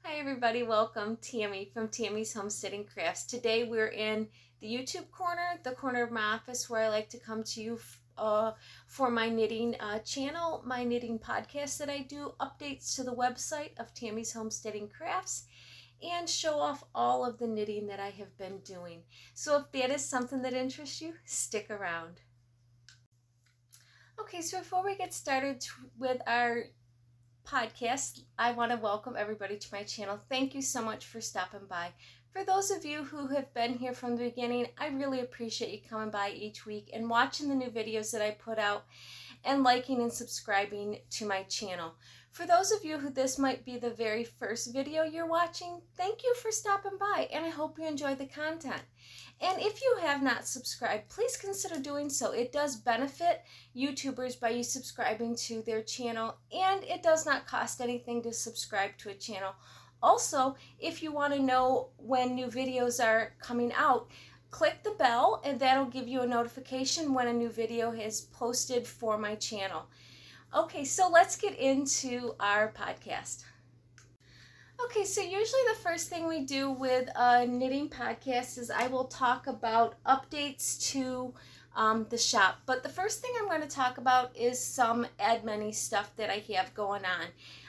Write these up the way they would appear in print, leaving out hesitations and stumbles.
Hi everybody, welcome. Tammy from Tammy's Homesteading Crafts. Today we're in the YouTube corner, the corner of my office where I like to come to you for my knitting channel, my knitting podcast that I do, updates to the website of Tammy's Homesteading Crafts, and show off all of the knitting that I have been doing. So if that is something that interests you, stick around. Okay, so before we get started with our podcast, I want to welcome everybody to my channel. Thank you so much for stopping by. For those of you who have been here from the beginning, I really appreciate you coming by each week and watching the new videos that I put out and liking and subscribing to my channel. For those of you who this might be the very first video you're watching, thank you for stopping by and I hope you enjoy the content. And if you have not subscribed, please consider doing so. It does benefit YouTubers by you subscribing to their channel, and it does not cost anything to subscribe to a channel. Also, if you want to know when new videos are coming out, click the bell and that'll give you a notification when a new video is posted for my channel. Okay, so let's get into our podcast. Okay, so usually the first thing we do with a knitting podcast is I will talk about updates to the shop. But the first thing I'm going to talk about is some admin-y stuff that I have going on.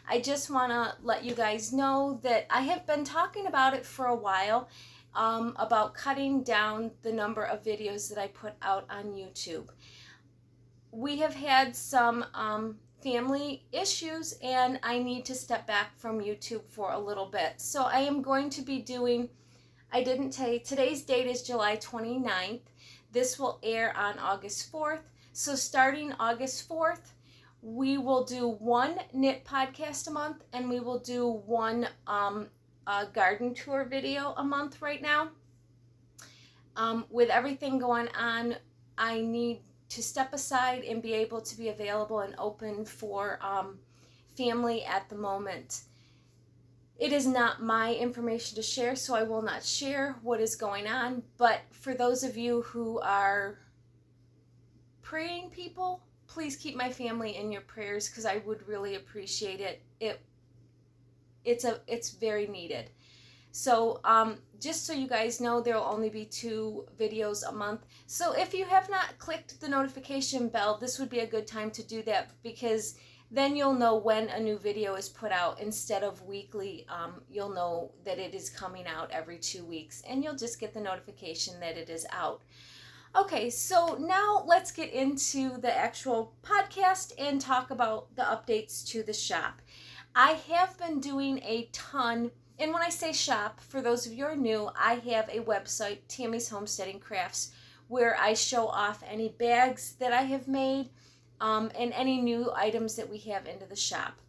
I just want to let you guys know that I have been talking about it for a while, about cutting down the number of videos that I put out on YouTube. We have had some family issues and I need to step back from YouTube for a little bit. So I am going to be doing, I didn't tell you, today's date is July 29th. This will air on August 4th. So starting August 4th, we will do one knit podcast a month and we will do one garden tour video a month right now. With everything going on, I need to step aside and be able to be available and open for family at the moment. It is not my information to share, so I will not share what is going on, but for those of you who are praying people, please keep my family in your prayers because I would really appreciate it. It's very needed. So just so you guys know, there will only be 2 videos a month. So if you have not clicked the notification bell, this would be a good time to do that because then you'll know when a new video is put out instead of weekly. You'll know that it is coming out every 2 weeks and you'll just get the notification that it is out. Okay, so now let's get into the actual podcast and talk about the updates to the shop. I have been doing a ton. And when I say shop, for those of you who are new, I have a website, Tammy's Homesteading Crafts, where I show off any bags that I have made and any new items that we have into the shop.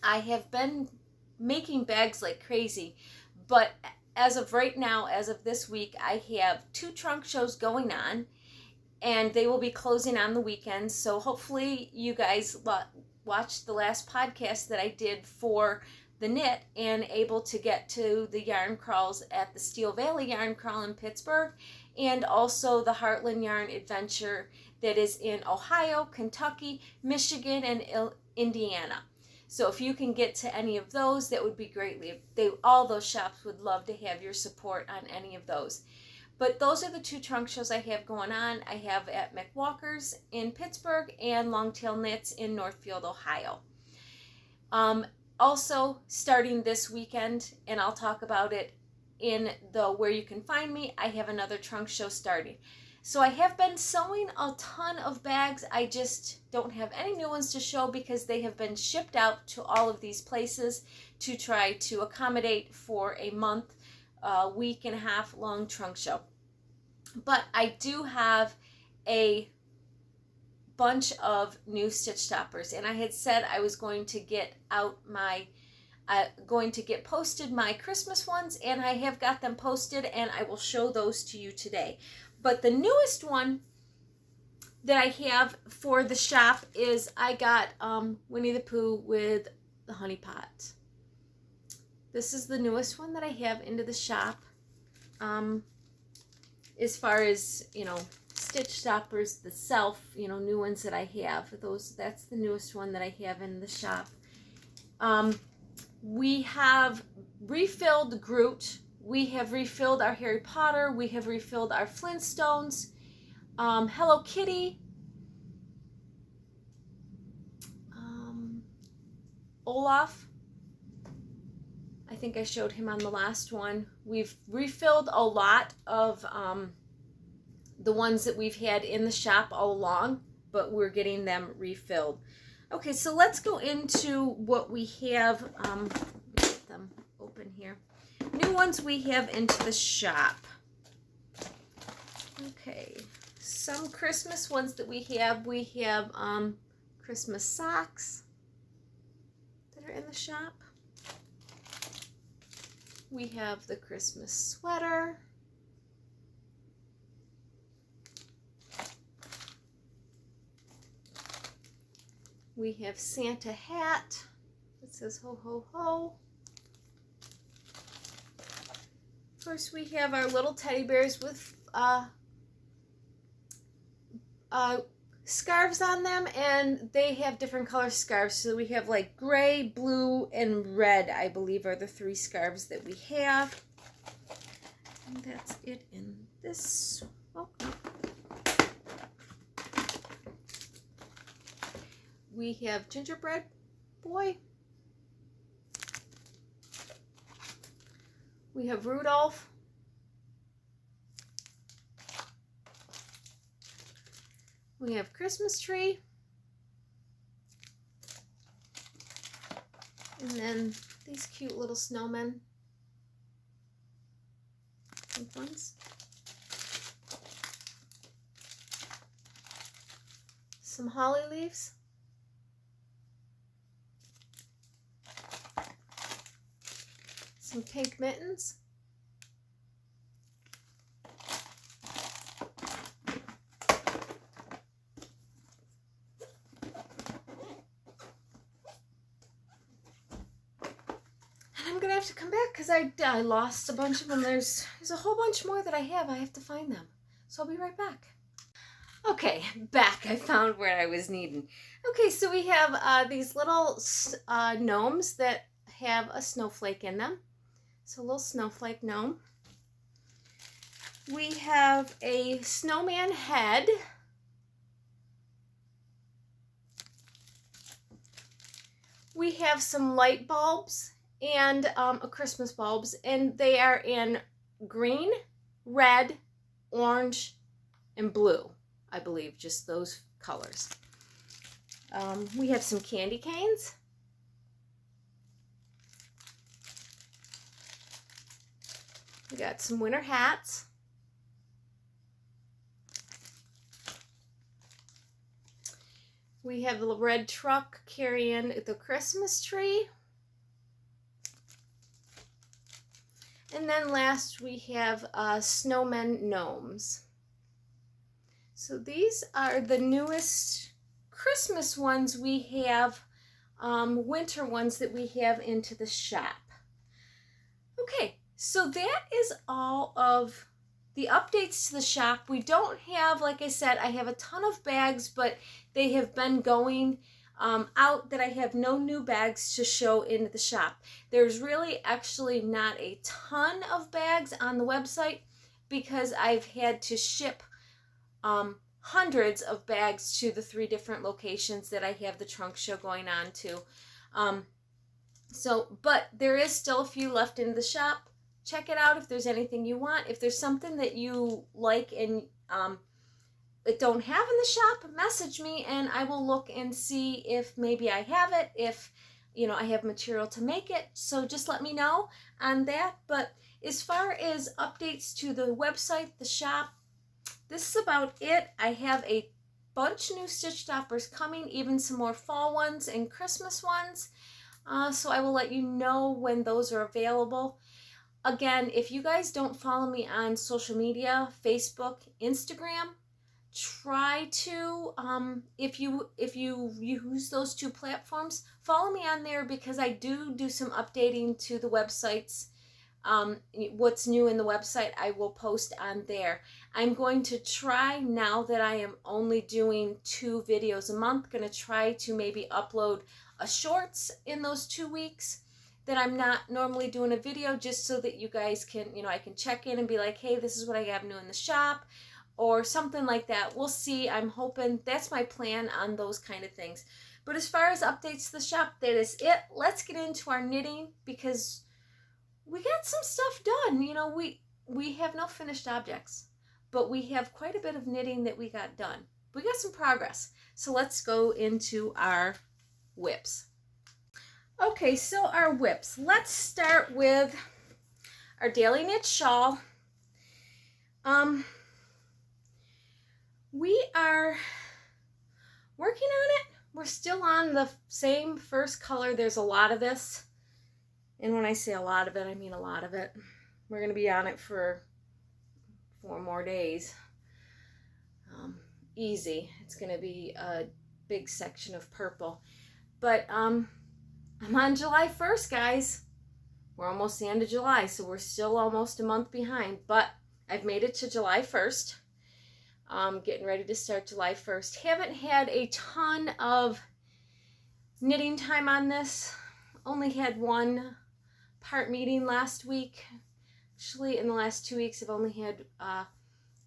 I have been making bags like crazy, but as of right now, as of this week, I have 2 trunk shows going on, and they will be closing on the weekends. So hopefully you guys watched the last podcast that I did for the knit and able to get to the yarn crawls at the Steel Valley Yarn Crawl in Pittsburgh and also the Heartland Yarn Adventure that is in Ohio, Kentucky, Michigan, and Indiana. So if you can get to any of those, that would be greatly. All those shops would love to have your support on any of those. But those are the 2 trunk shows I have going on. I have at McWalker's in Pittsburgh and Longtail Knits in Northfield, Ohio. Also, starting this weekend, and I'll talk about it in the where you can find me, I have another trunk show starting. So I have been sewing a ton of bags. I just don't have any new ones to show because they have been shipped out to all of these places to try to accommodate for a month, week and a half long trunk show. But I do have a bunch of new stitch stoppers, and I had said I was going to get out posted my Christmas ones, and I have got them posted and I will show those to you today. But the newest one that I have for the shop is I got Winnie the Pooh with the honey pot. This is the newest one that I have into the shop. As far as, stitch stoppers, the new ones that I have, that's the newest one that I have in the shop. We have refilled Groot. We have refilled our Harry Potter. We have refilled our Flintstones. Hello Kitty. Olaf. I think I showed him on the last one. We've refilled a lot of the ones that we've had in the shop all along, but we're getting them refilled. Okay, so let's go into what we have. Let me get them open here. New ones we have into the shop. Okay, some Christmas ones that we have. We have Christmas socks that are in the shop. We have the Christmas sweater. We have Santa hat that says ho ho ho. First we have our little teddy bears with scarves on them, and they have different color scarves. So we have like gray, blue, and red, I believe, are the 3 scarves that we have. And that's it in this. Oh, no. We have gingerbread boy. We have Rudolph. We have Christmas tree. And then these cute little snowmen. Pink ones. Some holly leaves. Some pink mittens. And I'm gonna have to come back because I lost a bunch of them. There's a whole bunch more that I have to find them. So I'll be right back. Okay, back. I found where I was needing. Okay, so we have these little gnomes that have a snowflake in them. So a little snowflake gnome. We have a snowman head. We have some light bulbs and a Christmas bulbs, and they are in green, red, orange, and blue. I believe just those colors. We have some candy canes. We got some winter hats. We have the red truck carrying the Christmas tree. And then last we have snowmen gnomes. So these are the newest Christmas ones we have, winter ones that we have into the shop. Okay. So that is all of the updates to the shop. We don't have, like I said, I have a ton of bags, but they have been going out that I have no new bags to show into the shop. There's really actually not a ton of bags on the website because I've had to ship hundreds of bags to the 3 different locations that I have the trunk show going on to. But there is still a few left in the shop. Check it out if there's anything you want. If there's something that you like and that don't have in the shop, message me and I will look and see if maybe I have it, if I have material to make it. So just let me know on that. But as far as updates to the website, the shop, this is about it. I have a bunch new stitch stoppers coming, even some more fall ones and Christmas ones. So I will let you know when those are available. Again, if you guys don't follow me on social media, Facebook, Instagram, try to, if you use those 2 platforms, follow me on there because I do some updating to the websites. What's new in the website, I will post on there. I'm going to try, now that I am only doing 2 videos a month, going to try to maybe upload a shorts in those 2 weeks. that I'm not normally doing a video, just so that you guys can, I can check in and be like, hey, this is what I have new in the shop, or something like that. We'll see. I'm hoping that's my plan on those kind of things. But as far as updates to the shop, that is it. Let's get into our knitting, because we got some stuff done. We have no finished objects, but we have quite a bit of knitting that we got done. We got some progress. So let's go into our whips. Okay, so our whips. Let's start with our daily knit shawl. We are working on it. We're still on the same first color. There's a lot of this. And when I say a lot of it, I mean a lot of it. We're going to be on it for 4 more days. Easy. It's going to be a big section of purple. But I'm on July 1st, guys. We're almost the end of July, so we're still almost a month behind. But I've made it to July 1st. Getting ready to start July 1st. Haven't had a ton of knitting time on this. Only had 1 part meeting last week. Actually, in the last 2 weeks, I've only had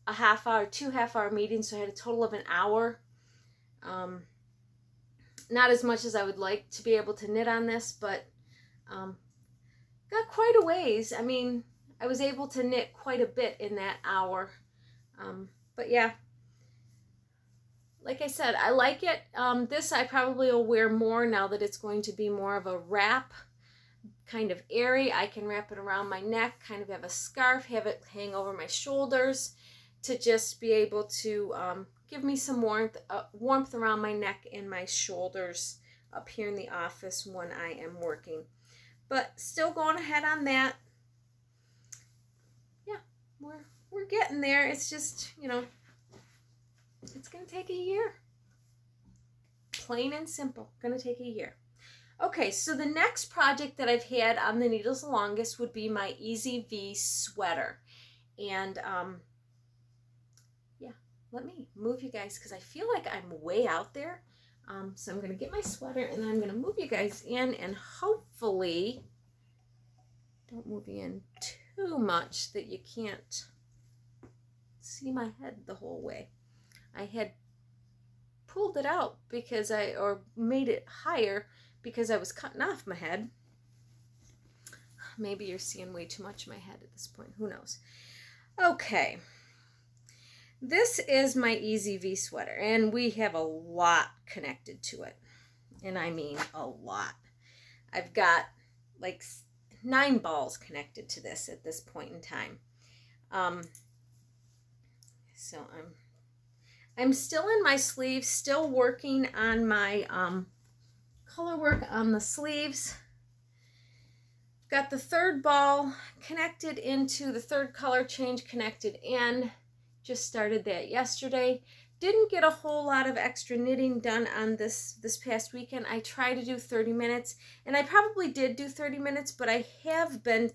a half hour, 2 half-hour meetings, so I had a total of an hour. Not as much as I would like to be able to knit on this, but got quite a ways. I mean, I was able to knit quite a bit in that hour. But yeah, like I said, I like it. This I probably will wear more now that it's going to be more of a wrap, kind of airy. I can wrap it around my neck, kind of have a scarf, have it hang over my shoulders to just be able to give me some warmth around my neck and my shoulders up here in the office when I am working. But still going ahead on that. Yeah, we're getting there. It's just, it's going to take a year. Plain and simple. Going to take a year. Okay, so the next project that I've had on the needles the longest would be my Easy V sweater. And, yeah, let me move you guys because I feel like I'm way out there. So I'm going to get my sweater and then I'm going to move you guys in and hopefully don't move you in too much that you can't see my head the whole way. I had pulled it out or made it higher because I was cutting off my head. Maybe you're seeing way too much of my head at this point. Who knows? Okay. This is my Easy V sweater, and we have a lot connected to it. And I mean a lot. I've got like 9 balls connected to this at this point in time. So I'm still in my sleeves, still working on my color work on the sleeves. Got the 3rd ball connected into the 3rd color change connected in. Just started that yesterday. Didn't get a whole lot of extra knitting done on this past weekend. I tried to do 30 minutes, and I probably did do 30 minutes, but I have been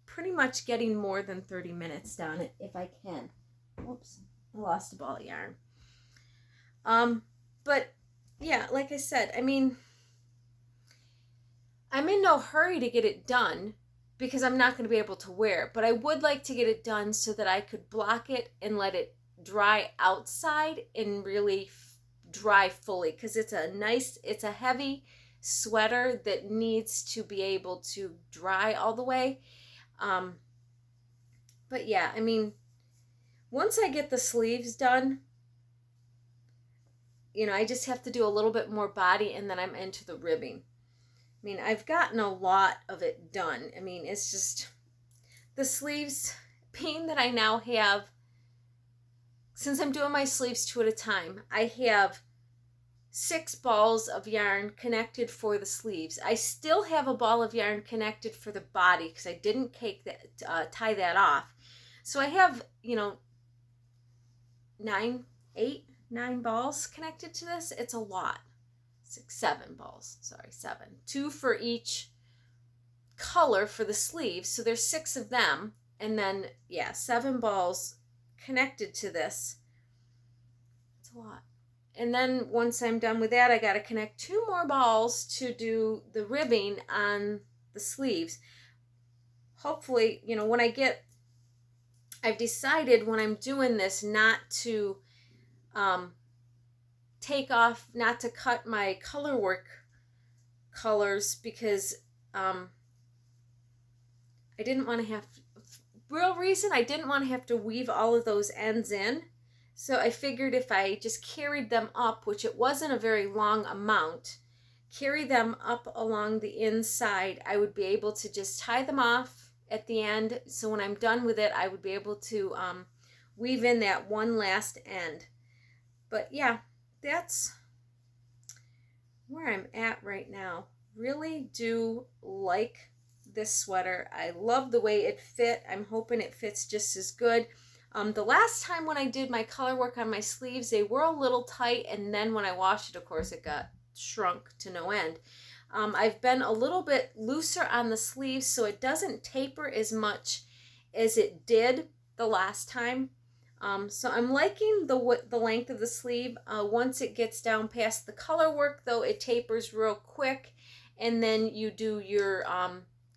pretty much getting more than 30 minutes down it if I can. Whoops, I lost a ball of yarn. But yeah, like I said, I mean, I'm in no hurry to get it done because I'm not going to be able to wear it, but I would like to get it done so that I could block it and let it dry outside and really dry fully, because it's a heavy sweater that needs to be able to dry all the way. But yeah, I mean, once I get the sleeves done, I just have to do a little bit more body and then I'm into the ribbing. I mean, I've gotten a lot of it done. I mean, it's just the sleeves, being that I now have, since I'm doing my sleeves 2 at a time, I have 6 balls of yarn connected for the sleeves. I still have a ball of yarn connected for the body because I didn't tie that off. So I have, 9 balls connected to this. It's a lot. 7 balls, sorry, 7. 2 for each color for the sleeves. So there's 6 of them. And then, 7 balls connected to this. It's a lot. And then once I'm done with that, I got to connect 2 more balls to do the ribbing on the sleeves. Hopefully, you know, I've decided when I'm doing this not to not to cut my colorwork colors, because I didn't want to I didn't want to have to weave all of those ends in. So I figured if I just carried them up, which it wasn't a very long amount, carry them up along the inside, I would be able to just tie them off at the end. So when I'm done with it, I would be able to weave in that one last end. But yeah, that's where I'm at right now. Really do like this sweater. I love the way it fit. I'm hoping it fits just as good. The last time when I did my color work on my sleeves, they were a little tight, and then when I washed it, of course, it got shrunk to no end. I've been a little bit looser on the sleeves, so it doesn't taper as much as it did the last time. So I'm liking the length of the sleeve. Once it gets down past the color work, though, it tapers real quick, and then you do your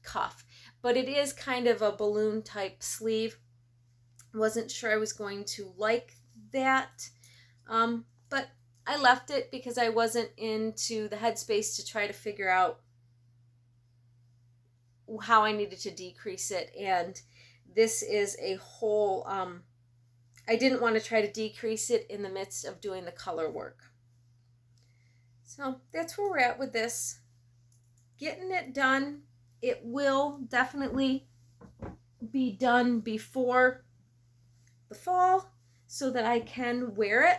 cuff. But it is kind of a balloon type sleeve. Wasn't sure I was going to like that, but I left it because I wasn't into the headspace to try to figure out how I needed to decrease it. And this is a whole, I didn't want to try to decrease it in the midst of doing the color work. So that's where we're at with this. Getting it done. It will definitely be done before the fall so that I can wear it,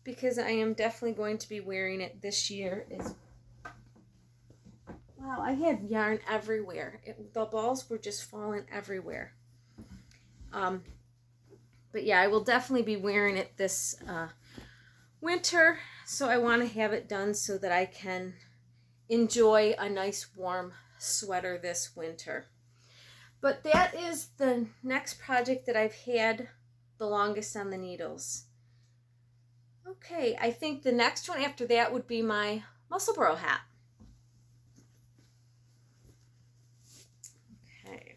because I am definitely going to be wearing it this year. Wow, I had yarn everywhere. The balls were just falling everywhere. But yeah, I will definitely be wearing it this winter, so I want to have it done so that I can enjoy a nice warm sweater this winter. But that is the next project that I've had the longest on the needles. Okay, I think the next one after that would be my Musselboro hat. Okay.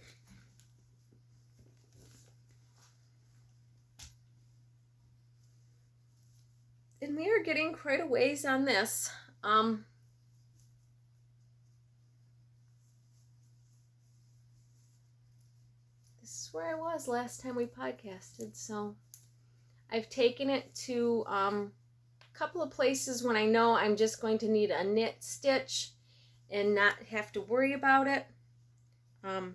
And we are getting quite a ways on this. Where I was last time we podcasted, so I've taken it to a couple of places when I know I'm just going to need a knit stitch and not have to worry about it. So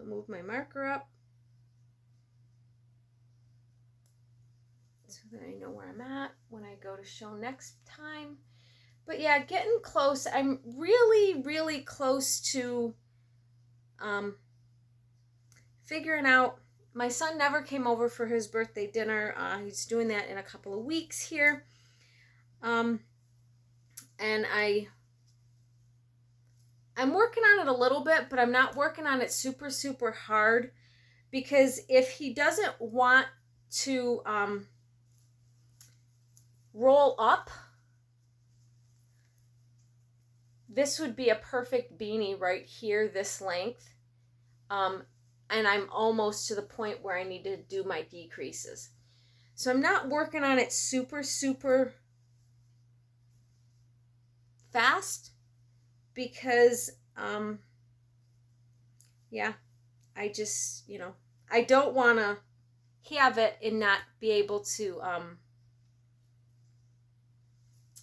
move my marker up so that I know where I'm at when I go to show next time. But yeah, getting close. I'm really close to figuring out. My son never came over for his birthday dinner. He's doing that in a couple of weeks here. And I'm working on it a little bit, but I'm not working on it super hard, because if he doesn't want to roll up, this would be a perfect beanie right here, this length. And I'm almost to the point where I need to do my decreases. So I'm not working on it super fast, because, yeah, I just, I don't want to have it and not be able to,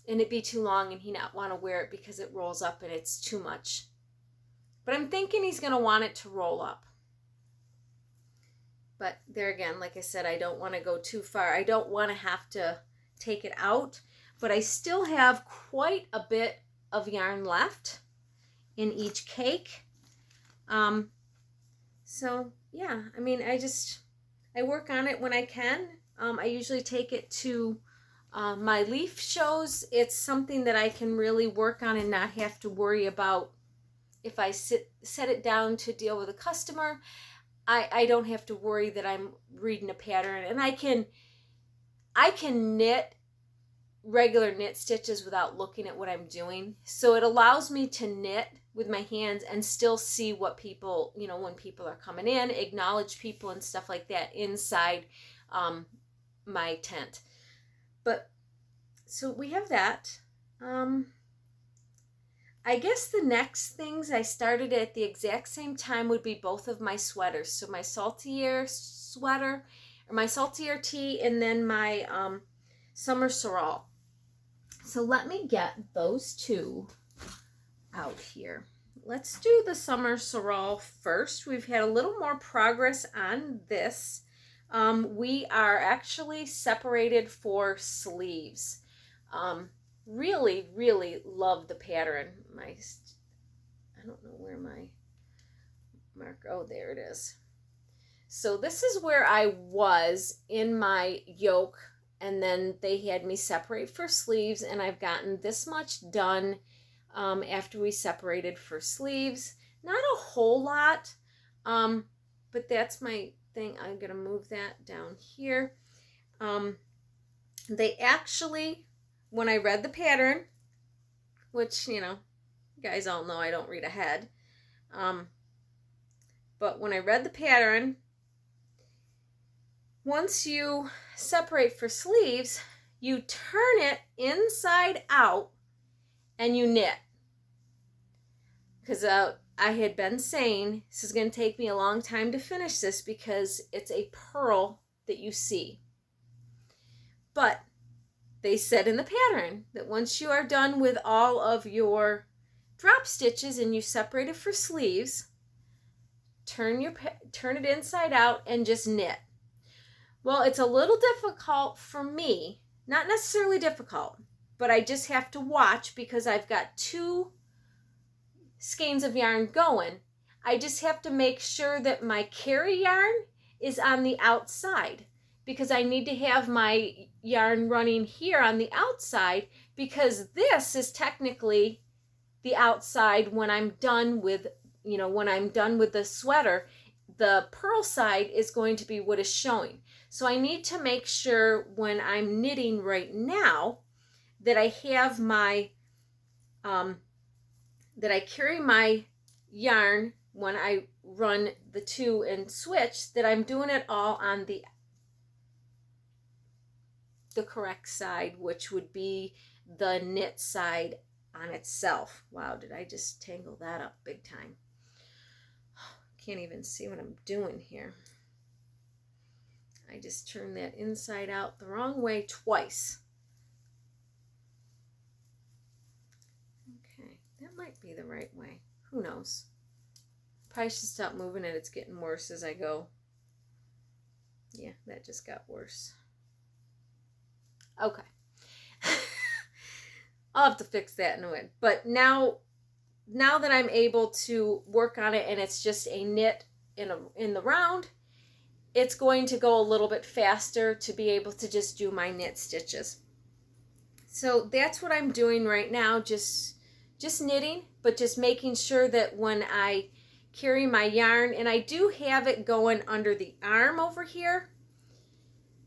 and it be too long and he not want to wear it because it rolls up and it's too much. But I'm thinking he's going to want it to roll up. But there again, like I said, I don't want to go too far. I don't want to have to take it out. But I still have quite a bit of yarn left in each cake. So, yeah, I mean, I work on it when I can. I usually take it to my leaf shows. It's something that I can really work on and not have to worry about. If I set it down to deal with a customer, I don't have to worry that I'm reading a pattern, and I can knit regular knit stitches without looking at what I'm doing. So it allows me to knit with my hands and still see what people, you know, when people are coming in, acknowledge people and stuff like that inside my tent. But so we have that. I guess the next things I started at the exact same time would be both of my sweaters. So my salty air sweater, or my salty air tee, and then my summer shawl. So let me get those two out here. Let's do the summer shawl first. We've had a little more progress on this. We are actually separated for sleeves. Really, really love the pattern. I don't know where my marker, oh, there it is. So this is where I was in my yoke, and then they had me separate for sleeves, and I've gotten this much done after we separated for sleeves. Not a whole lot, but that's my thing. I'm going to move that down here. They actually, when I read the pattern, which, you know, you guys all know I don't read ahead, but when I read the pattern, once you separate for sleeves, you turn it inside out and you knit. Because I had been saying this is going to take me a long time to finish this because it's a purl that you see. But they said in the pattern that once you are done with all of your drop stitches and you separate it for sleeves, turn it inside out and just knit. Well, it's a little difficult for me, not necessarily difficult, but I just have to watch because I've got 2 skeins of yarn going. I just have to make sure that my carry yarn is on the outside, because I need to have my yarn running here on the outside, because this is technically the outside when I'm done with, you know, when I'm done with the sweater. The purl side is going to be what is showing. So I need to make sure when I'm knitting right now that I have my, that I carry my yarn when I run the 2 and switch, that I'm doing it all on the correct side, which would be the knit side on itself. Wow, did I just tangle that up big time? Can't even see what I'm doing here. I just turned that inside out the wrong way twice. Okay, that might be the right way. Who knows? Probably should stop moving it. It's getting worse as I go. Yeah, that just got worse. Okay. I'll have to fix that in a minute. But now that I'm able to work on it and it's just a knit in the round, it's going to go a little bit faster to be able to just do my knit stitches. So that's what I'm doing right now, just knitting, but just making sure that when I carry my yarn, and I do have it going under the arm over here,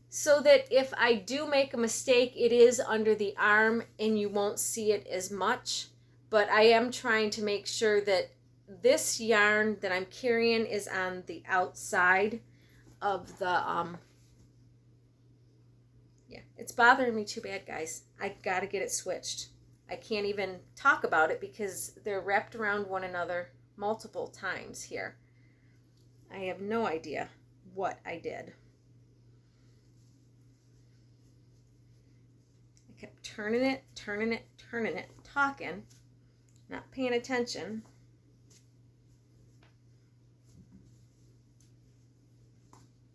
so that if I do make a mistake, it is under the arm and you won't see it as much. But I am trying to make sure that this yarn that I'm carrying is on the outside of the, yeah, it's bothering me too bad, guys. I gotta get it switched. I can't even talk about it because they're wrapped around one another multiple times here. I have no idea what I did. I kept turning it, talking, not paying attention.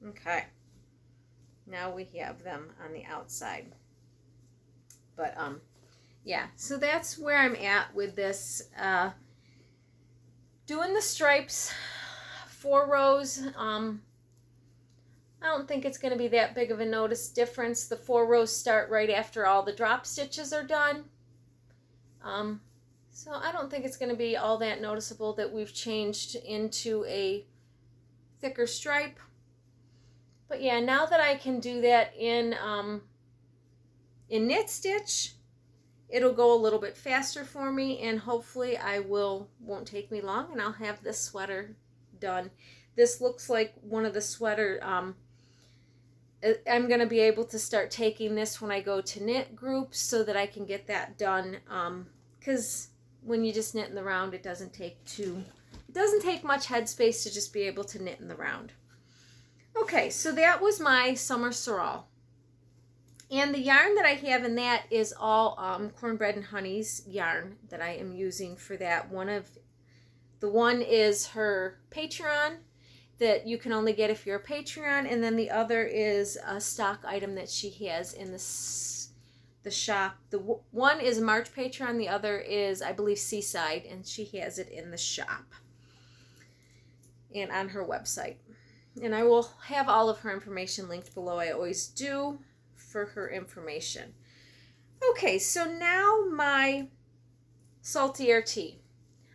Okay, now we have them on the outside. But yeah, so that's where I'm at with this. Doing the stripes, 4 rows. I don't think it's going to be that big of a notice difference. The 4 rows start right after all the drop stitches are done. So I don't think it's going to be all that noticeable that we've changed into a thicker stripe. But yeah, now that I can do that in in knit stitch, it'll go a little bit faster for me, and hopefully won't take me long, and I'll have this sweater done. This looks like one of the sweater, I'm going to be able to start taking this when I go to knit groups so that I can get that done, because when you just knit in the round, it doesn't take much headspace to just be able to knit in the round. Okay, so that was my summer sorrel. And the yarn that I have in that is all Cornbread Honey's yarn that I am using for that. The one is her Patreon that you can only get if you're a Patreon, and then the other is a stock item that she has in the shop. The one is March Patreon, the other is, I believe, Seaside, and she has it in the shop and on her website. And I will have all of her information linked below. I always do for her information. Okay, so now my salty air tea.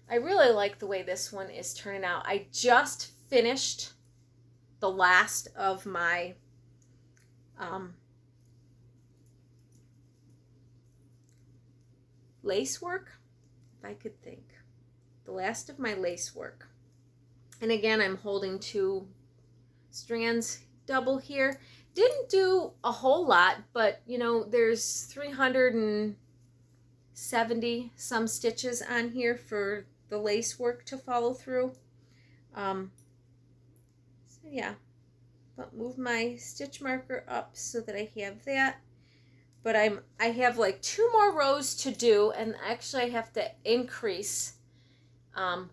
I really like the way this one is turning out. I just finished the last of my lace work, if I could think. The last of my lace work. And again, I'm holding 2 strands double here. Didn't do a whole lot, but you know, there's 370 some stitches on here for the lace work to follow through. So yeah, but move my stitch marker up so that I have that. But I have like 2 more rows to do, and actually I have to increase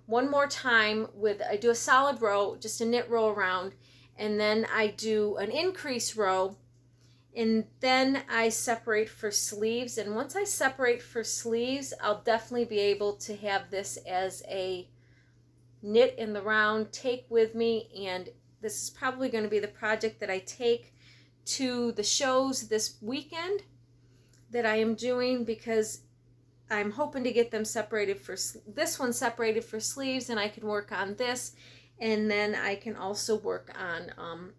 one more time I do a solid row, just a knit row around, and then I do an increase row, and then I separate for sleeves. And once I separate for sleeves, I'll definitely be able to have this as a knit in the round, take with me, and this is probably going to be the project that I take to the shows this weekend that I am doing, because I'm hoping to get them separated for this one separated for sleeves, and I can work on this, and then I can also work on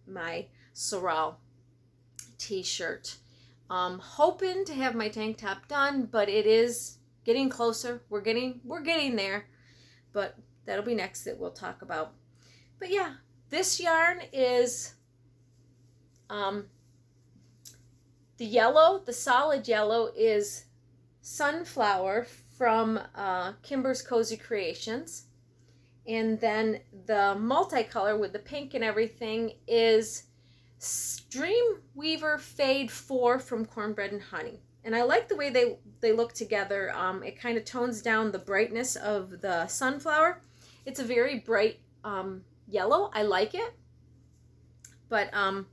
my sorrel t-shirt. Hoping to have my tank top done, but it is getting closer. We're getting there, but that'll be next that we'll talk about. But yeah, this yarn is the yellow, the solid yellow is Sunflower from Kimber's Cozy Creations. And then the multicolor with the pink and everything is Dreamweaver Fade 4 from Cornbread Honey. And I like the way they look together. It kind of tones down the brightness of the sunflower. It's a very bright yellow. I like it. But, and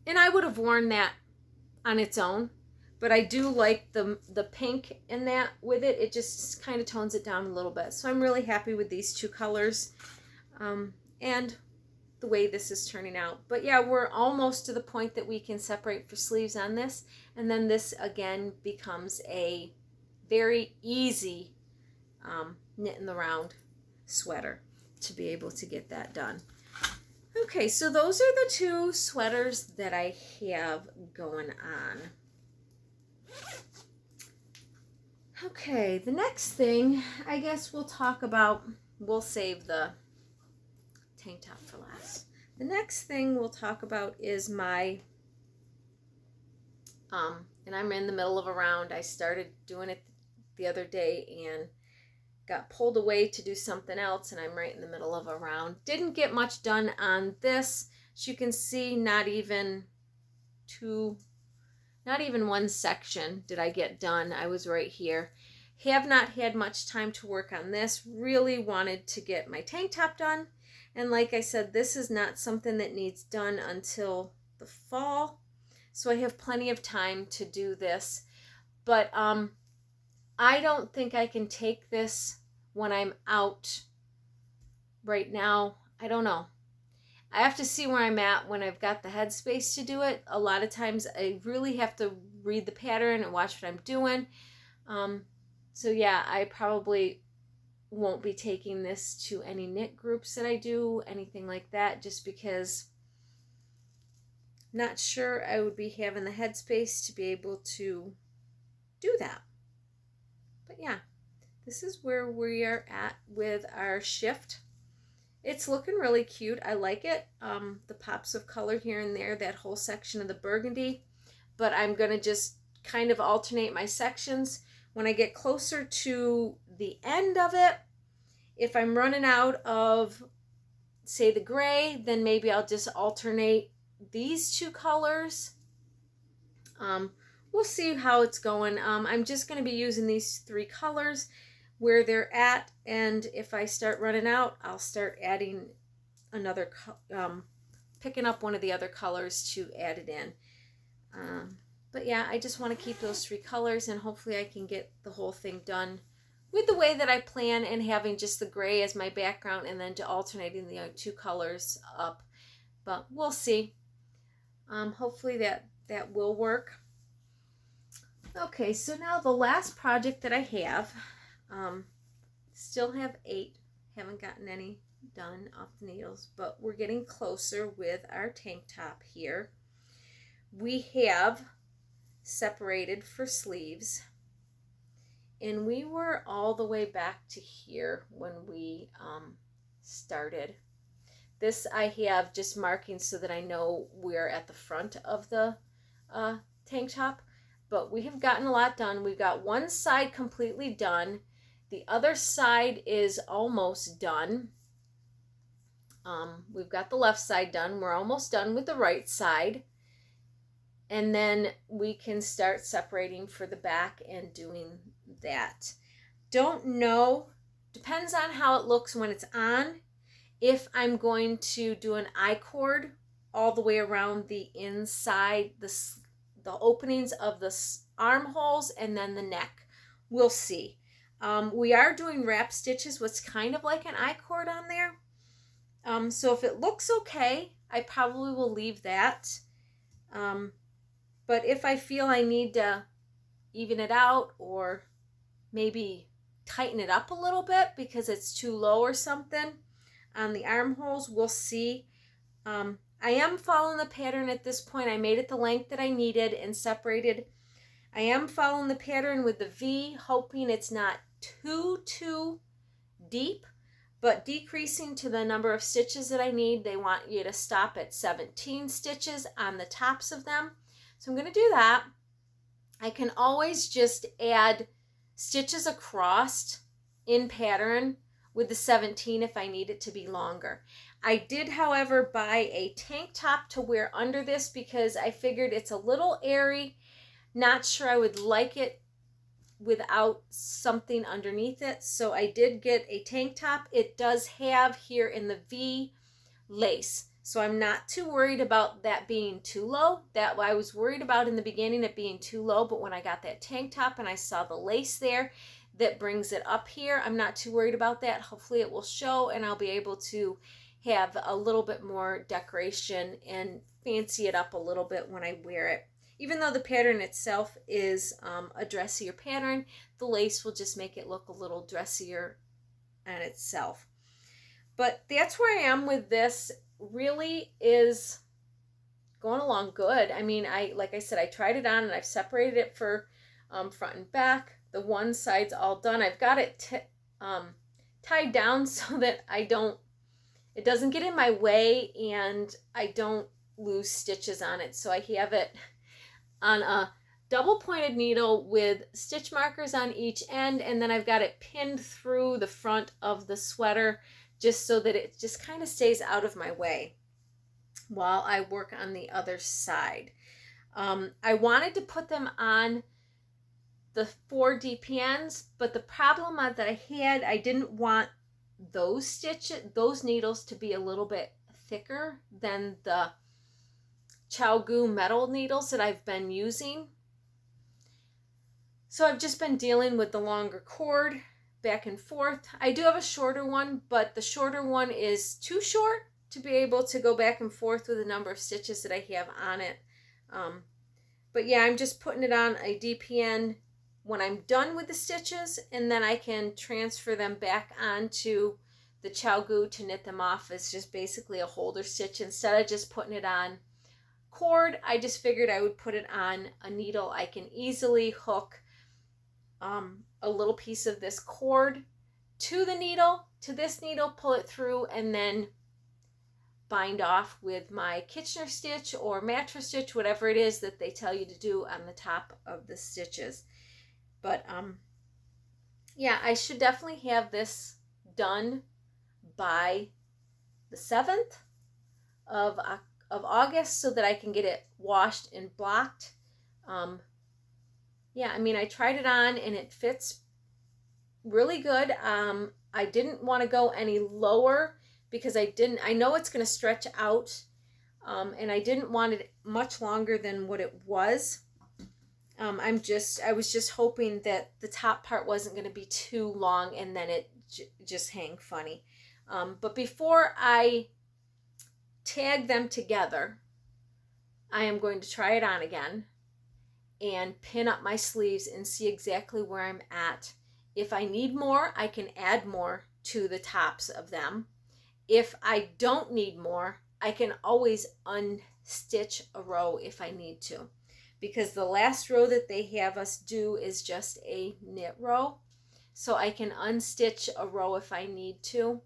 I would have worn that on its own. But I do like the pink in that with it. It just kind of tones it down a little bit. So I'm really happy with these 2 colors and the way this is turning out. But yeah, we're almost to the point that we can separate for sleeves on this. And then this again becomes a very easy knit in the round sweater to be able to get that done. Okay, so those are the 2 sweaters that I have going on. Okay, the next thing I guess we'll talk about, we'll save the tank top for last. The next thing we'll talk about is my, and I'm in the middle of a round. I started doing it the other day and got pulled away to do something else, and I'm right in the middle of a round. Didn't get much done on this. As you can see, not even one section did I get done. I was right here. Have not had much time to work on this. Really wanted to get my tank top done. And like I said, this is not something that needs done until the fall. So I have plenty of time to do this. But I don't think I can take this when I'm out right now. I don't know. I have to see where I'm at when I've got the headspace to do it. A lot of times I really have to read the pattern and watch what I'm doing. So yeah, I probably won't be taking this to any knit groups that I do, anything like that, just because not sure I would be having the headspace to be able to do that. But yeah, this is where we are at with our shift. It's looking really cute. I like it. The pops of color here and there, that whole section of the burgundy. But I'm going to just kind of alternate my sections. When I get closer to the end of it, if I'm running out of, say, the gray, then maybe I'll just alternate these two colors. We'll see how it's going. I'm just going to be using these three colors where they're at, and if I start running out, I'll start adding another, picking up one of the other colors to add it in. But yeah, I just want to keep those three colors, and hopefully I can get the whole thing done with the way that I plan, and having just the gray as my background and then to alternating the other two colors up. But we'll see. Hopefully that will work. Okay, so now the last project that I have, still have 8, haven't gotten any done off the needles, but we're getting closer with our tank top here. We have separated for sleeves, and we were all the way back to here when we started. This I have just marking so that I know we're at the front of the tank top, but we have gotten a lot done. We've got one side completely done. The other side is almost done. We've got the left side done. We're almost done with the right side. And then we can start separating for the back and doing that. Don't know, depends on how it looks when it's on, if I'm going to do an I-cord all the way around the inside, the openings of the armholes and then the neck. We'll see. We are doing wrap stitches, what's kind of like an I-cord on there. So if it looks okay, I probably will leave that. But if I feel I need to even it out or maybe tighten it up a little bit because it's too low or something on the armholes, we'll see. I am following the pattern at this point. I made it the length that I needed and separated. I am following the pattern with the V, hoping it's not too deep, but decreasing to the number of stitches that I need. They want you to stop at 17 stitches on the tops of them. So I'm going to do that. I can always just add stitches across in pattern with the 17 if I need it to be longer. I did, however, buy a tank top to wear under this because I figured it's a little airy. Not sure I would like it without something underneath it. So I did get a tank top. It does have here in the V lace. So I'm not too worried about that being too low. That I was worried about in the beginning, it being too low, but when I got that tank top and I saw the lace there that brings it up here, I'm not too worried about that. Hopefully it will show and I'll be able to have a little bit more decoration and fancy it up a little bit when I wear it. Even though the pattern itself is a dressier pattern, the lace will just make it look a little dressier on itself. But that's where I am with this. Really is going along good. I mean, like I said, I tried it on and I've separated it for front and back. The one side's all done. I've got it tied down so that it doesn't get in my way and I don't lose stitches on it. So I have it on a double pointed needle with stitch markers on each end, and then I've got it pinned through the front of the sweater just so that it just kind of stays out of my way while I work on the other side. I wanted to put them on the 4 DPNs, but the problem that I had, I didn't want those needles to be a little bit thicker than the ChowGoo metal needles that I've been using. So I've just been dealing with the longer cord back and forth. I do have a shorter one, but the shorter one is too short to be able to go back and forth with the number of stitches that I have on it. But yeah, I'm just putting it on a DPN when I'm done with the stitches, and then I can transfer them back onto the ChowGoo to knit them off. It's just basically a holder stitch instead of just putting it on cord, I just figured I would put it on a needle. I can easily hook a little piece of this cord to the needle, to this needle, pull it through, and then bind off with my Kitchener stitch or mattress stitch, whatever it is that they tell you to do on the top of the stitches. But yeah, I should definitely have this done by the 7th of August so that I can get it washed and blocked. Yeah, I mean, I tried it on and it fits really good. I didn't want to go any lower because I know it's going to stretch out, and I didn't want it much longer than what it was. I was just hoping that the top part wasn't going to be too long and then it just hang funny. But before I tag them together, I am going to try it on again and pin up my sleeves and see exactly where I'm at. If I need more, I can add more to the tops of them. If I don't need more, I can always unstitch a row if I need to, because the last row that they have us do is just a knit row. So I can unstitch a row if I need to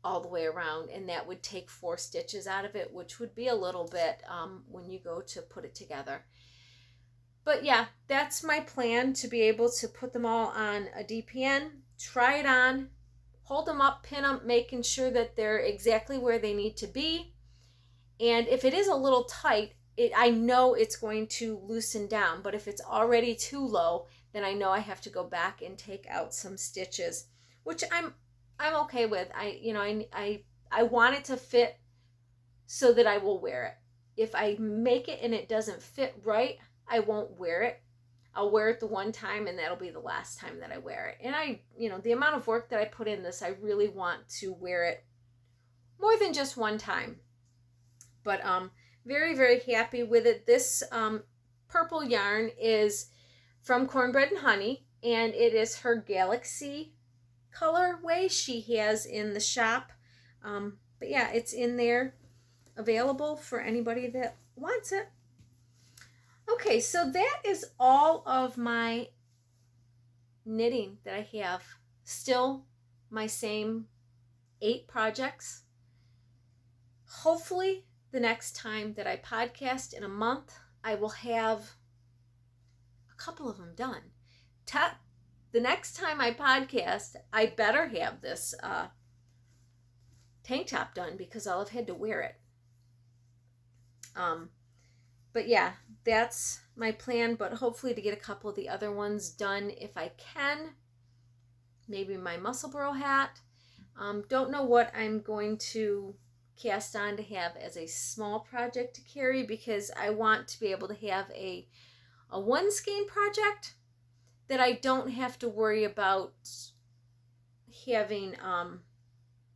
all the way around, and that would take 4 stitches out of it, which would be a little bit when you go to put it together. But yeah, that's my plan, to be able to put them all on a DPN, try it on, hold them up, pin them, making sure that they're exactly where they need to be. And if it is a little tight, I know it's going to loosen down, but if it's already too low, then I know I have to go back and take out some stitches, which I'm okay with. I want it to fit so that I will wear it. If I make it and it doesn't fit right, I won't wear it. I'll wear it the one time and that'll be the last time that I wear it. And the amount of work that I put in this, I really want to wear it more than just one time. But very, very happy with it. This purple yarn is from Cornbread Honey, and it is her Galaxy colorway she has in the shop. But yeah, it's in there, available for anybody that wants it. Okay, so that is all of my knitting that I have. Still my same 8 projects. Hopefully the next time that I podcast in a month, I will have a couple of them done. The next time I podcast, I better have this tank top done because I'll have had to wear it. But yeah, that's my plan, but hopefully to get a couple of the other ones done if I can. Maybe my Musselboro hat. Don't know what I'm going to cast on to have as a small project to carry, because I want to be able to have a one skein project that I don't have to worry about having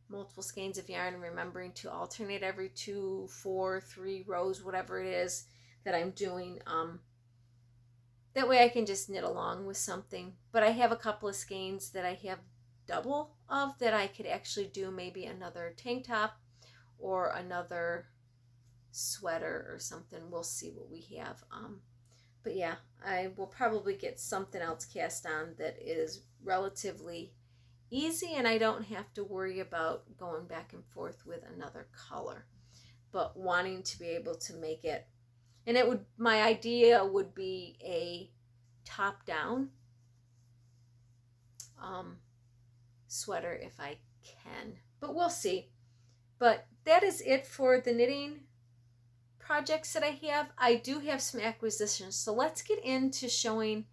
multiple skeins of yarn and remembering to alternate every 2, 4, 3 rows, whatever it is that I'm doing. That way I can just knit along with something. But I have a couple of skeins that I have double of that I could actually do maybe another tank top or another sweater or something. We'll see what we have. But yeah, I will probably get something else cast on that is relatively easy and I don't have to worry about going back and forth with another color. But wanting to be able to make it, and my idea would be a top down sweater if I can, but we'll see. But that is it for the knitting projects that I have. I do have some acquisitions, so let's get into showing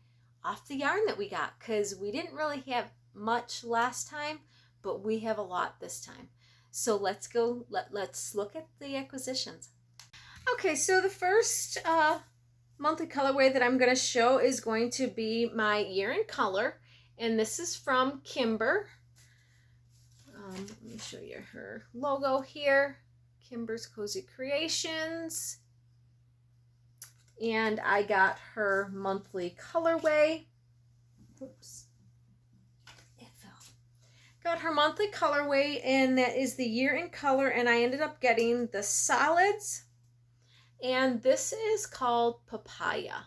off the yarn that we got, because we didn't really have much last time, but we have a lot this time. So let's go, let's look at the acquisitions. Okay, so the first monthly colorway that I'm going to show is going to be my Year in Color, and this is from Kimber. Let me show you her logo here, Kimber's Cozy Creations. And I got her monthly colorway. Oops, it fell. Got her monthly colorway, and that is the Year in Color, and I ended up getting the solids, And this is called Papaya.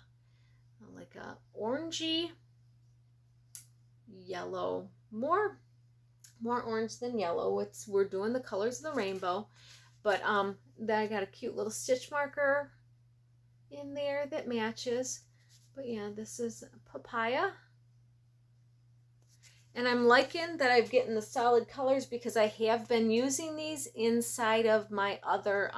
Like a orangey yellow, more orange than yellow. We're doing the colors of the rainbow. But then I got a cute little stitch marker in there that matches. But yeah, this is Papaya. And I'm liking that I'm getting the solid colors because I have been using these inside of my other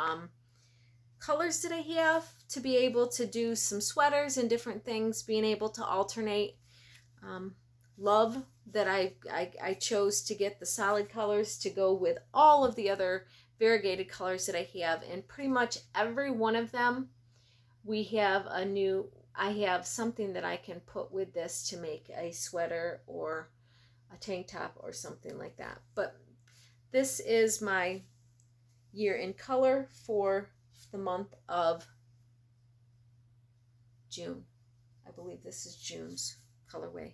colors that I have to be able to do some sweaters and different things, being able to alternate. Love that I chose to get the solid colors to go with all of the other variegated colors that I have, and pretty much every one of them I have something that I can put with this to make a sweater or a tank top or something like that. But this is my year in color for the month of June. I believe this is June's colorway.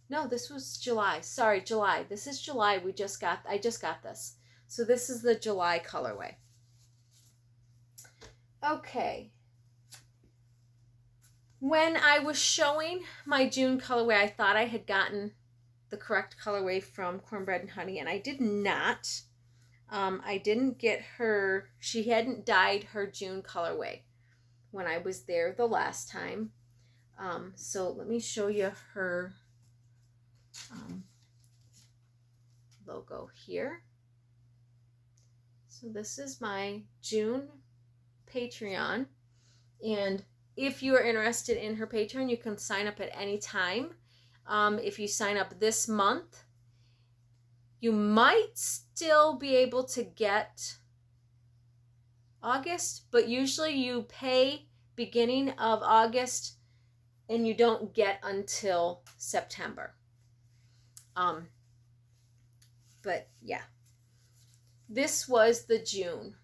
No, this was July. Sorry, July. This is July. I just got this. So this is the July colorway. Okay. When I was showing my June colorway, I thought I had gotten the correct colorway from Cornbread Honey, and I did not. I didn't get her, she hadn't dyed her June colorway when I was there the last time. So let me show you her logo here. So this is my June Patreon, and if you are interested in her Patreon, you can sign up at any time. If you sign up this month, you might still be able to get August, but usually you pay beginning of August and you don't get until September. But yeah, this was the June.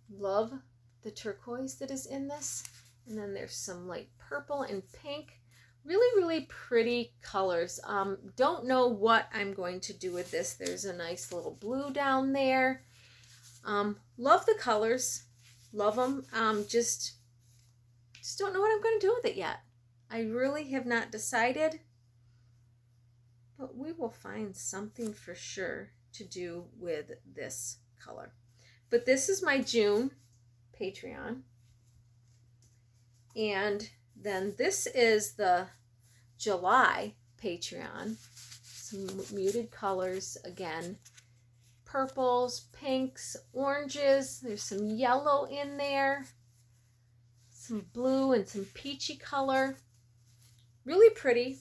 Love the turquoise that is in this. And then there's some light purple and pink. Really, really pretty colors. Don't know what I'm going to do with this. There's a nice little blue down there. Love the colors. Love them. Just don't know what I'm going to do with it yet. I really have not decided. But we will find something for sure to do with this color. But this is my June Patreon. And then this is the July Patreon. Some muted colors again. Purples, pinks, oranges. There's some yellow in there. Some blue and some peachy color. Really pretty.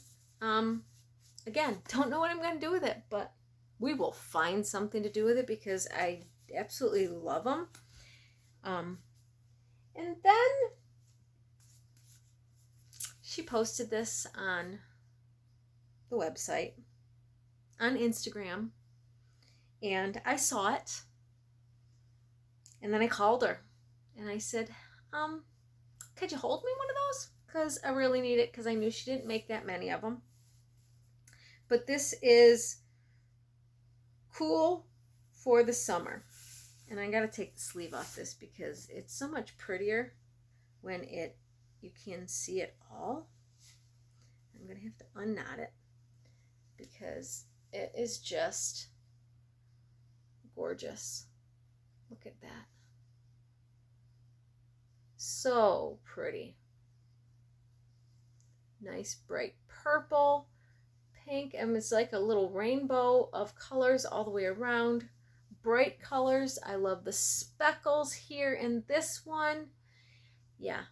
Again, don't know what I'm going to do with it, but we will find something to do with it because I absolutely love them. And then she posted this on the website, on Instagram, and I saw it. And then I called her and I said, could you hold me one of those? Because I really need it, because I knew she didn't make that many of them. But this is cool for the summer. And I got to take the sleeve off this because it's so much prettier when you can see it all. I'm going to have to unknot it because it is just gorgeous. Look at that. So pretty. Nice bright purple, pink, and it's like a little rainbow of colors all the way around. Bright colors. I love the speckles here in this one. Yeah,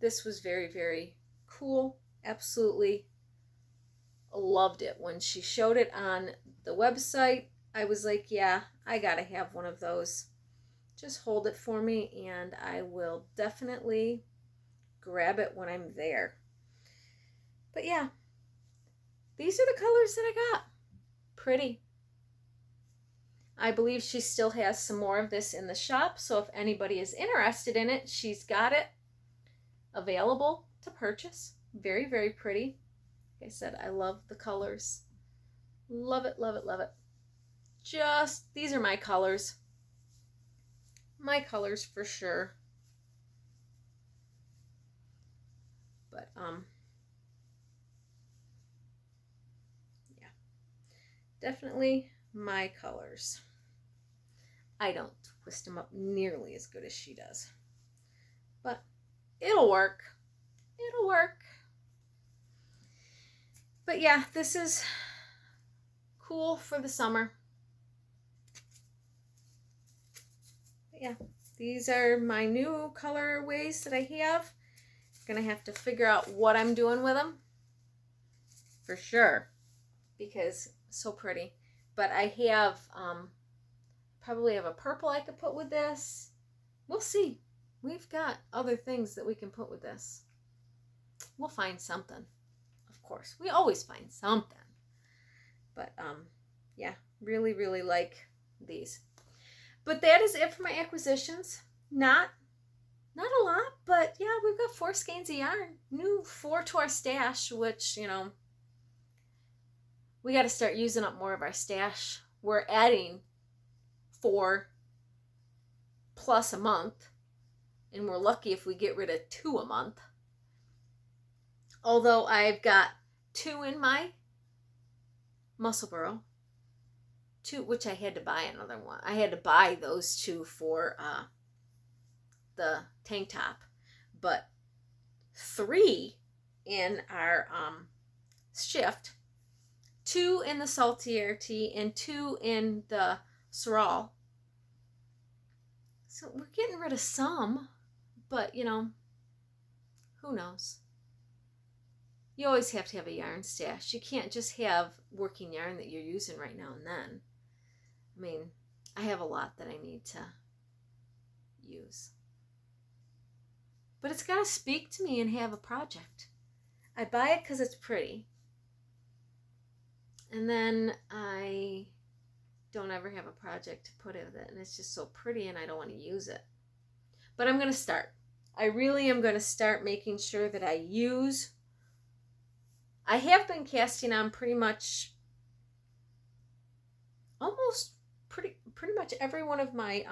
this was very, very cool. Absolutely loved it. When she showed it on the website, I was like, yeah, I gotta have one of those. Just hold it for me and I will definitely grab it when I'm there. But yeah, these are the colors that I got. Pretty. I believe she still has some more of this in the shop, so if anybody is interested in it, she's got it available to purchase. Very, very pretty. Like I said, I love the colors. Love it, love it, love it. These are my colors. my colors for sure. But, yeah, definitely my colors. I don't twist them up nearly as good as she does. But it'll work. It'll work. But yeah, this is cool for the summer. But yeah, these are my new colorways that I have. Gonna have to figure out what I'm doing with them for sure, because so pretty. But I have probably have a purple I could put with this. We'll see. We've got other things that we can put with this. We'll find something. Of course, we always find something. But yeah, really, really like these. But that is it for my acquisitions. Not a lot, but yeah, we've got 4 skeins of yarn. New 4 to our stash, which, you know, we got to start using up more of our stash. We're adding 4 plus a month, and we're lucky if we get rid of 2 a month. Although I've got 2 in my Musselboro, 2, which I had to buy another one. I had to buy those 2 for the tank top, but 3 in our shift, 2 in the Saltier tee, and 2 in the shawl. So we're getting rid of some, but you know, who knows? You always have to have a yarn stash. You can't just have working yarn that you're using right now and then. I mean, I have a lot that I need to use. But it's got to speak to me and have a project. I buy it because it's pretty. And then I don't ever have a project to put in it. And it's just so pretty and I don't want to use it. But I'm going to start. I really am going to start making sure that I use. I have been casting on pretty much almost pretty much every one of my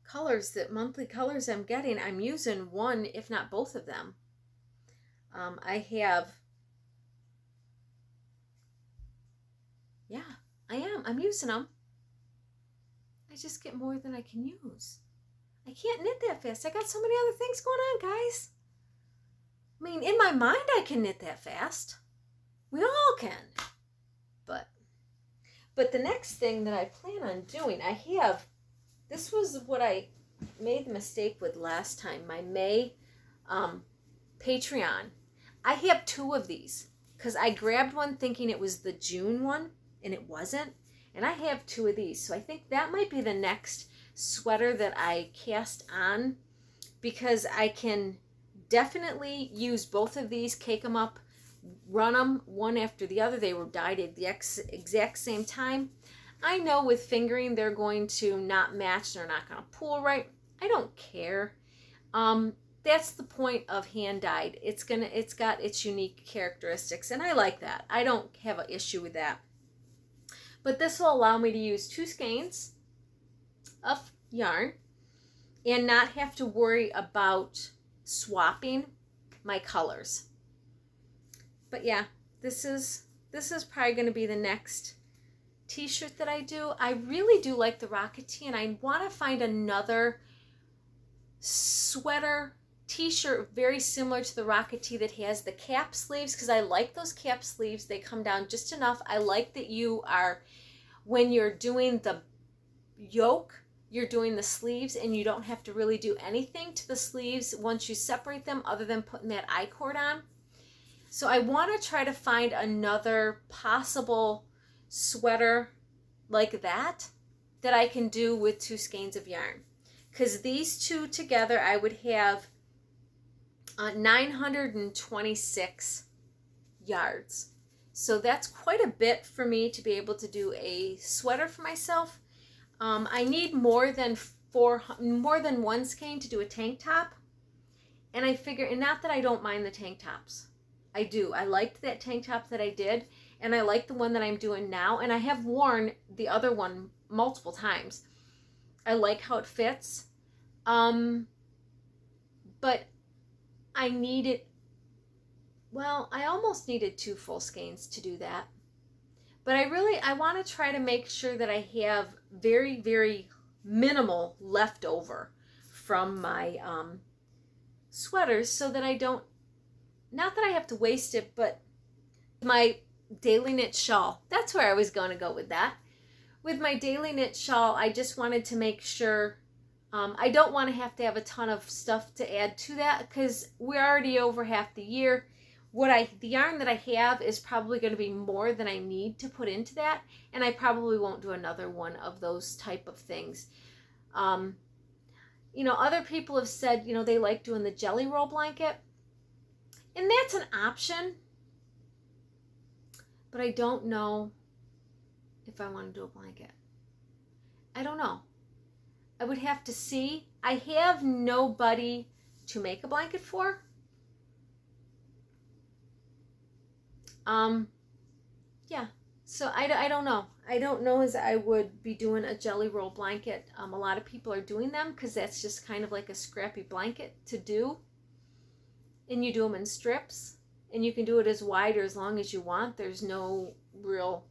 colors, that monthly colors I'm getting. I'm using one, if not both of them. I have, yeah, I'm using them. I just get more than I can use. I can't knit that fast. I got so many other things going on, guys. I mean, in my mind, I can knit that fast. We all can. But the next thing that I plan on doing, this was what I made the mistake with last time, my May Patreon. I have 2 of these because I grabbed one thinking it was the June one, and it wasn't. And I have 2 of these. So I think that might be the next sweater that I cast on, because I can definitely use both of these, cake them up, run them one after the other. They were dyed at the exact same time. I know with fingering they're going to not match. They're not going to pull right. I don't care. That's the point of hand dyed. It's got its unique characteristics, and I like that. I don't have an issue with that. But this will allow me to use 2 skeins of yarn and not have to worry about swapping my colors. But yeah, this is probably going to be the next t-shirt that I do. I really do like the Rocket Tee, and I want to find another sweater t-shirt very similar to the Rocket Tee that has the cap sleeves, because I like those cap sleeves. They come down just enough. I like that you are, when you're doing the yoke, you're doing the sleeves, and you don't have to really do anything to the sleeves once you separate them other than putting that I-cord on. So I want to try to find another possible sweater like that I can do with 2 skeins of yarn. Because these 2 together, I would have 926 yards. So that's quite a bit for me to be able to do a sweater for myself. I need more than 1 skein to do a tank top. And I figure, and not that I don't mind the tank tops. I do. I liked that tank top that I did, and I like the one that I'm doing now. And I have worn the other one multiple times. I like how it fits. But I needed, well, I almost needed 2 full skeins to do that. But I want to try to make sure that I have very, very minimal leftover from my sweaters, so that I don't, not that I have to waste it, but my daily knit shawl, that's where I was going to go with that. With my daily knit shawl, I just wanted to make sure, I don't want to have a ton of stuff to add to that, because we're already over half the year. The yarn that I have is probably going to be more than I need to put into that, and I probably won't do another one of those type of things. You know, other people have said, you know, they like doing the jelly roll blanket, and that's an option, but I don't know if I want to do a blanket. I don't know. I would have to see. I have nobody to make a blanket for. Yeah, so I don't know. I don't know as I would be doing a jelly roll blanket. A lot of people are doing them because that's just kind of like a scrappy blanket to do. And you do them in strips, and you can do it as wide or as long as you want. There's no real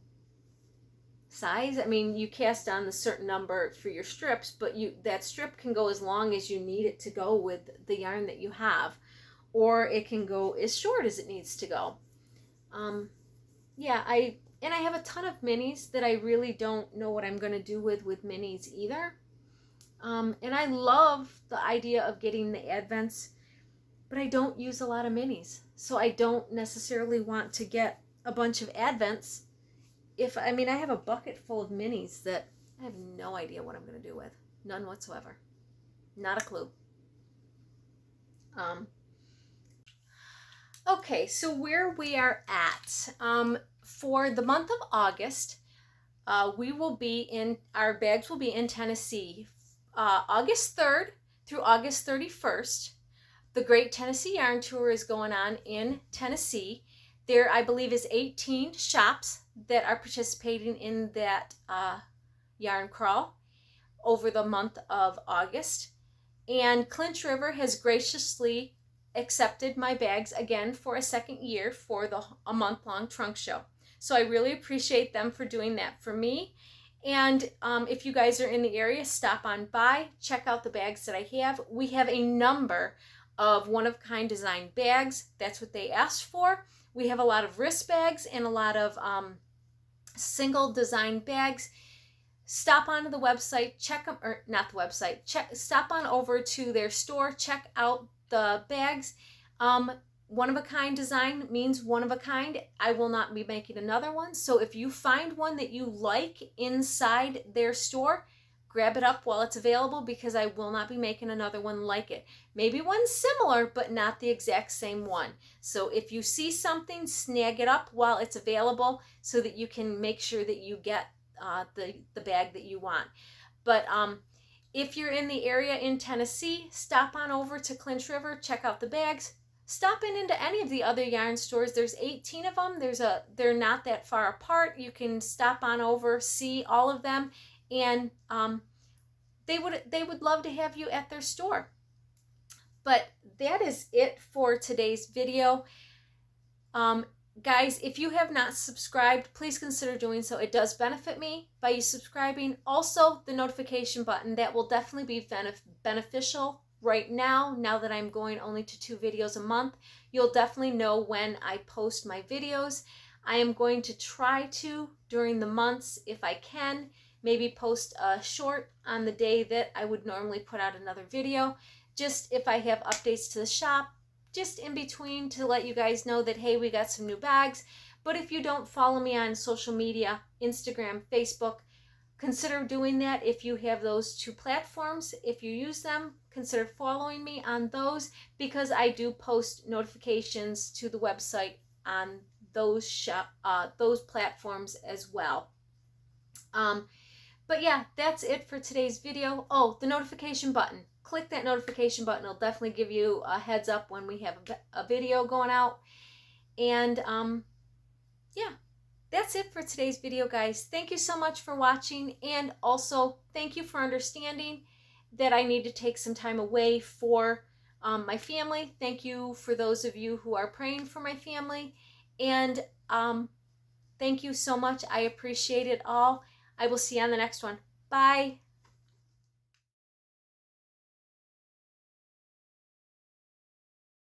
size. I mean, you cast on the certain number for your strips, but that strip can go as long as you need it to go with the yarn that you have, or it can go as short as it needs to go. Yeah, I have a ton of minis that I really don't know what I'm going to do with minis either. And I love the idea of getting the advents, but I don't use a lot of minis. So I don't necessarily want to get a bunch of advents. I have a bucket full of minis that I have no idea what I'm going to do with. None whatsoever. Not a clue. Okay, so where we are at, for the month of August, our bags will be in Tennessee, August 3rd through August 31st. The Great Tennessee Yarn Tour is going on in Tennessee. There, I believe, is 18 shops that are participating in that yarn crawl over the month of August. And Clinch River has graciously accepted my bags again for a second year for a month-long trunk show. So I really appreciate them for doing that for me. And if you guys are in the area, stop on by, check out the bags that I have. We have a number of one-of-kind design bags. That's what they asked for. We have a lot of wrist bags and a lot of single design bags. Stop onto the website, check them, or not the website, stop on over to their store, check out the bags. One-of-a-kind design means one of a kind. I will not be making another one. So if you find one that you like inside their store, grab it up while it's available, because I will not be making another one like it. Maybe one similar, but not the exact same one. So if you see something, snag it up while it's available so that you can make sure that you get the bag that you want. But if you're in the area in Tennessee, stop on over to Clinch River, check out the bags. Stop into any of the other yarn stores. There's 18 of them. They're not that far apart. You can stop on over, see all of them, and they would love to have you at their store. But that is it for today's video. Guys, if you have not subscribed, please consider doing so. It does benefit me by you subscribing. Also, the notification button, that will definitely be beneficial right now that I'm going only to 2 videos a month. You'll definitely know when I post my videos. I am going to try to, during the months, if I can, maybe post a short on the day that I would normally put out another video. Just if I have updates to the shop, just in between, to let you guys know that, hey, we got some new bags. But if you don't follow me on social media, Instagram, Facebook, consider doing that. If you have those 2 platforms, if you use them, consider following me on those, because I do post notifications to the website on those platforms as well. But yeah, that's it for today's video. Oh, the notification button. Click that notification button. It'll definitely give you a heads up when we have a video going out. And yeah, that's it for today's video, guys. Thank you so much for watching, and also thank you for understanding that I need to take some time away for my family. Thank you for those of you who are praying for my family, and thank you so much. I appreciate it all. I will see you on the next one. Bye.